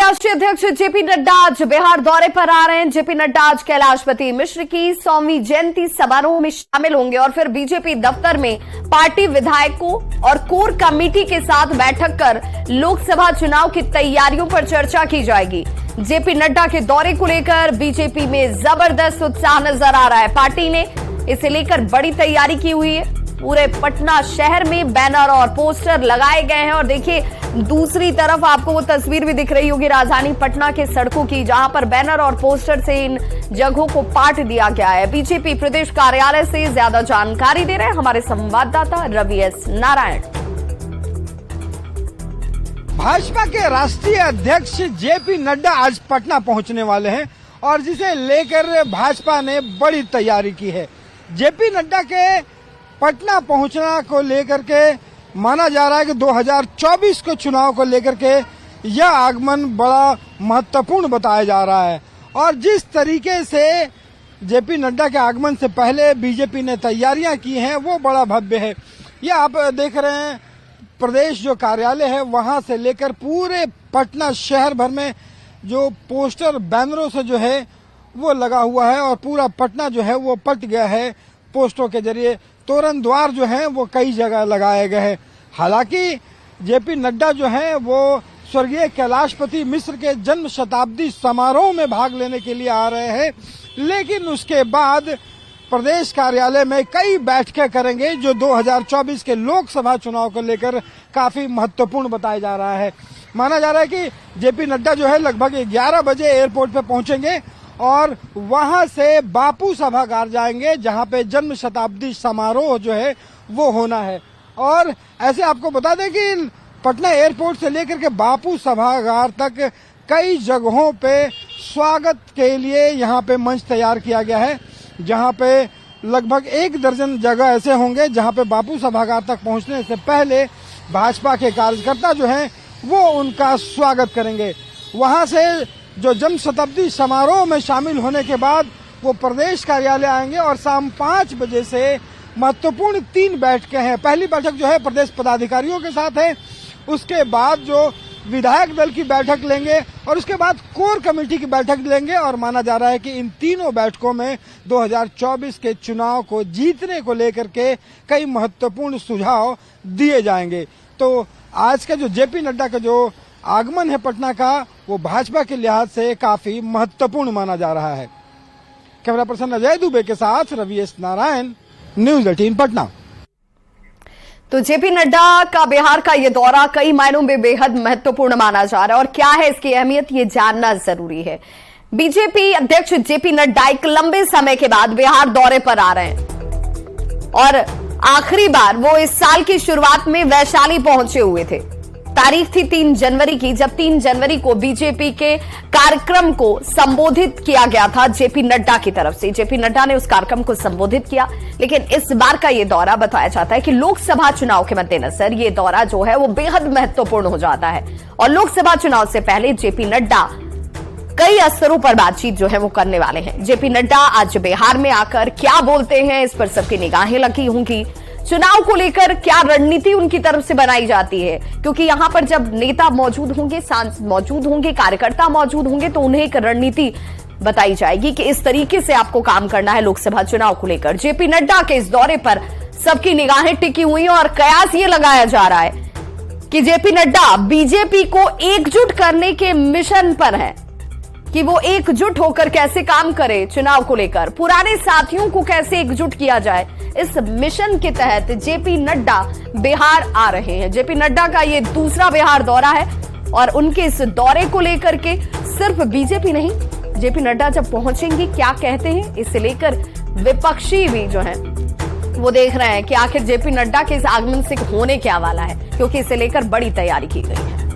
राष्ट्रीय अध्यक्ष जेपी नड्डा आज बिहार दौरे पर आ रहे हैं। जेपी नड्डा आज कैलाशपति मिश्र की 100वीं जयंती समारोह में शामिल होंगे और फिर बीजेपी दफ्तर में पार्टी विधायकों और कोर कमेटी के साथ बैठक कर लोकसभा चुनाव की तैयारियों पर चर्चा की जाएगी। जेपी नड्डा के दौरे को लेकर बीजेपी में जबरदस्त उत्साह नजर आ रहा है। पार्टी ने इसे लेकर बड़ी तैयारी की हुई है। पूरे पटना शहर में बैनर और पोस्टर लगाए गए हैं और देखिए दूसरी तरफ आपको वो तस्वीर भी दिख रही होगी राजधानी पटना के सड़कों की, जहां पर बैनर और पोस्टर से इन जगहों को पाट दिया गया है। बीजेपी प्रदेश कार्यालय से ज्यादा जानकारी दे रहे हैं हमारे संवाददाता रवि एस नारायण। भाजपा के राष्ट्रीय अध्यक्ष जेपी नड्डा आज पटना पहुंचने वाले हैं और जिसे लेकर भाजपा ने बड़ी तैयारी की है। जेपी नड्डा के पटना पहुंचना को लेकर के माना जा रहा है कि 2024 के चुनाव को लेकर के यह आगमन बड़ा महत्वपूर्ण बताया जा रहा है और जिस तरीके से जेपी नड्डा के आगमन से पहले बीजेपी ने तैयारियां की हैं वो बड़ा भव्य है। यह आप देख रहे हैं प्रदेश जो कार्यालय है वहां से लेकर पूरे पटना शहर भर में जो पोस्टर बैनरों से जो है वो लगा हुआ है और पूरा पटना जो है वो पट गया है पोस्टरों के जरिए। तोरण द्वार जो है वो कई जगह लगाए गए हैं। हालांकि जेपी नड्डा जो है वो स्वर्गीय कैलाशपति मिश्र के जन्म शताब्दी समारोह में भाग लेने के लिए आ रहे हैं, लेकिन उसके बाद प्रदेश कार्यालय में कई बैठकें करेंगे जो 2024 के लोकसभा चुनाव को लेकर काफी महत्वपूर्ण बताया जा रहा है। माना जा रहा है कि जेपी नड्डा जो है लगभग 11 बजे एयरपोर्ट पे पहुंचेंगे और वहां से बापू सभागार जाएंगे जहां पे जन्म शताब्दी समारोह जो है वो होना है। और ऐसे आपको बता दें कि पटना एयरपोर्ट से लेकर के बापू सभागार तक कई जगहों पे स्वागत के लिए यहां पे मंच तैयार किया गया है, जहां पे लगभग 1 दर्जन जगह ऐसे होंगे जहां पे बापू सभागार तक पहुंचने से पहले भाजपा के कार्यकर्ता जो हैं वो उनका स्वागत करेंगे। वहां से जो जन्म शताब्दी समारोह में शामिल होने के बाद वो प्रदेश कार्यालय आएंगे और शाम 5 बजे से महत्वपूर्ण 3 बैठकें हैं। पहली बैठक जो है प्रदेश पदाधिकारियों के साथ है, उसके बाद जो विधायक दल की बैठक लेंगे और उसके बाद कोर कमेटी की बैठक लेंगे और माना जा रहा है कि इन तीनों बैठकों में 2024 के चुनाव को जीतने को लेकर के कई महत्वपूर्ण सुझाव दिए जाएंगे। तो आज का जो जेपी नड्डा का जो आगमन है पटना का वो भाजपा के लिहाज से काफी महत्वपूर्ण माना जा रहा है। कैमरा पर्सन अजय दुबे के साथ रवि एस नारायण, न्यूज़ 18 पटना। तो जेपी नड्डा का बिहार का ये दौरा कई मायनों में बेहद महत्वपूर्ण माना जा रहा है और क्या है इसकी अहमियत ये जानना जरूरी है। बीजेपी अध्यक्ष जेपी नड्डा एक लंबे समय के बाद बिहार दौरे पर आ रहे हैं और आखिरी बार वो इस साल की शुरुआत में वैशाली पहुंचे हुए थे। तारीख थी 3 जनवरी की, जब 3 जनवरी को बीजेपी के कार्यक्रम को संबोधित किया गया था जेपी नड्डा की तरफ से। जेपी नड्डा ने उस कार्यक्रम को संबोधित किया, लेकिन इस बार का ये दौरा बताया जाता है कि लोकसभा चुनाव के मद्देनजर ये दौरा जो है वो बेहद महत्वपूर्ण हो जाता है और लोकसभा चुनाव से पहले जेपी नड्डा कई स्तरों पर बातचीत जो है वो करने वाले हैं। जेपी नड्डा आज बिहार में आकर क्या बोलते हैं इस पर सबकी निगाहें लगी होंगी। चुनाव को लेकर क्या रणनीति उनकी तरफ से बनाई जाती है, क्योंकि यहां पर जब नेता मौजूद होंगे, सांसद मौजूद होंगे, कार्यकर्ता मौजूद होंगे तो उन्हें एक रणनीति बताई जाएगी कि इस तरीके से आपको काम करना है लोकसभा चुनाव को लेकर। जेपी नड्डा के इस दौरे पर सबकी निगाहें टिकी हुई और कयास ये लगाया जा रहा है कि जेपी नड्डा बीजेपी को एकजुट करने के मिशन पर है कि वो एकजुट होकर कैसे काम करे चुनाव को लेकर, पुराने साथियों को कैसे एकजुट किया जाए। इस मिशन के तहत जेपी नड्डा बिहार आ रहे हैं। जेपी नड्डा का ये दूसरा बिहार दौरा है और उनके इस दौरे को लेकर के सिर्फ बीजेपी नहीं, जेपी नड्डा जब पहुंचेंगे क्या कहते हैं इसे लेकर विपक्षी भी जो है वो देख रहे हैं कि आखिर जेपी नड्डा के इस आगमन से होने क्या वाला है, क्योंकि इसे लेकर बड़ी तैयारी की गई है।